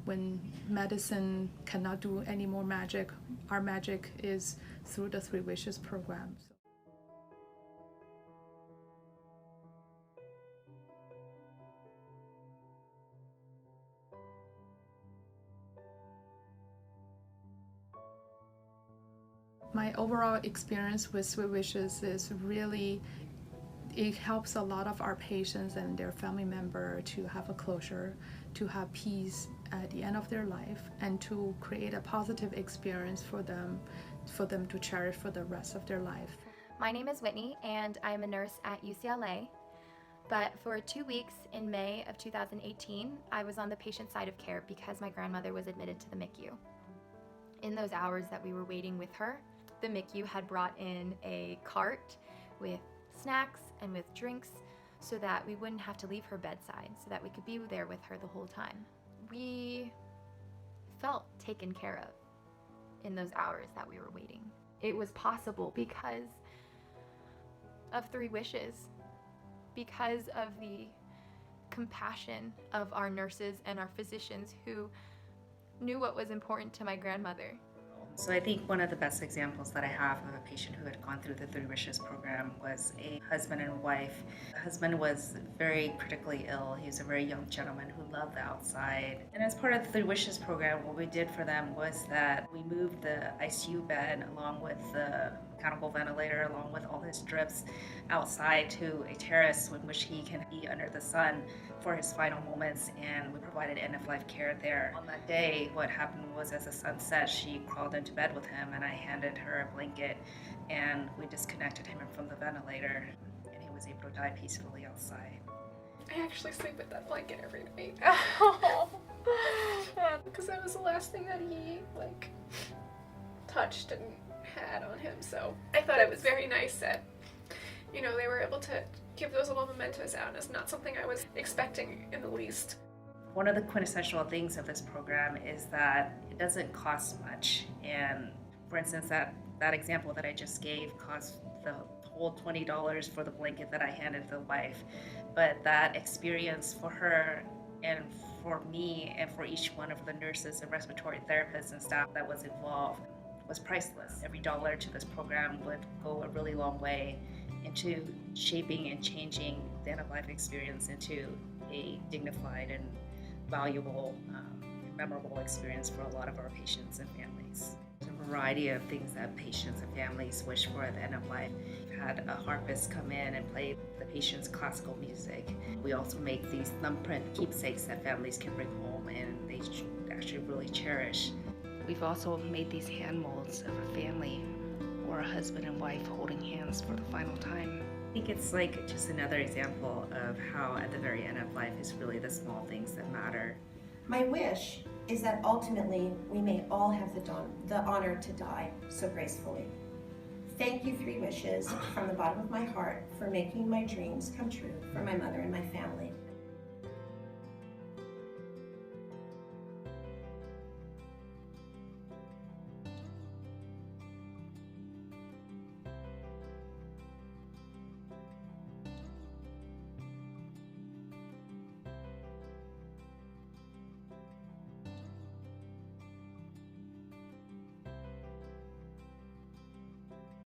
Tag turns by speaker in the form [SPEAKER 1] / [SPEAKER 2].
[SPEAKER 1] when medicine cannot do any more magic, our magic is through the Three Wishes program. My overall experience with Three Wishes is really, it helps a lot of our patients and their family member to have a closure, to have peace at the end of their life, and to create a positive experience for them to cherish for the rest of their life.
[SPEAKER 2] My name is Whitney, and I'm a nurse at UCLA. But for 2 weeks in May of 2018, I was on the patient side of care because my grandmother was admitted to the MICU. In those hours that we were waiting with her, the MICU had brought in a cart with snacks and with drinks so that we wouldn't have to leave her bedside, so that we could be there with her the whole time. We felt taken care of in those hours that we were waiting. It was possible because of Three Wishes, because of the compassion of our nurses and our physicians who knew what was important to my grandmother.
[SPEAKER 3] So I think one of the best examples that I have of a patient who had gone through the Three Wishes program was a husband and wife. The husband was very critically ill. He was a very young gentleman who loved the outside. And as part of the Three Wishes program, what we did for them was that we moved the ICU bed along with the mechanical ventilator, along with all his drips, outside to a terrace in which he can be under the sun for his final moments, and we provided end-of-life care there. On that day, what happened was as the sun set, she crawled into bed with him, and I handed her a blanket, and we disconnected him from the ventilator, and he was able to die peacefully outside.
[SPEAKER 4] I actually sleep with that blanket every night. Because that was the last thing that he touched and had on him. So I thought it was very nice that, you know, they were able to give those little mementos out. It's not something I was expecting in the least.
[SPEAKER 3] One of the quintessential things of this program is that it doesn't cost much. And for instance, that example that I just gave cost the whole $20 for the blanket that I handed the wife. But that experience for her and for me and for each one of the nurses and respiratory therapists and staff that was involved was priceless. Every dollar to this program would go a really long way into shaping and changing the end-of-life experience into a dignified and valuable, memorable experience for a lot of our patients and families. There's a variety of things that patients and families wish for at the end of life. We've had a harpist come in and play the patient's classical music. We also make these thumbprint keepsakes that families can bring home and they actually really cherish.
[SPEAKER 5] We've also made these hand molds of a family or a husband and wife holding hands for the final time.
[SPEAKER 3] I think it's like just another example of how at the very end of life is really the small things that matter.
[SPEAKER 6] My wish is that ultimately we may all have the honor to die so gracefully. Thank you, Three Wishes, from the bottom of my heart for making my dreams come true for my mother and my family.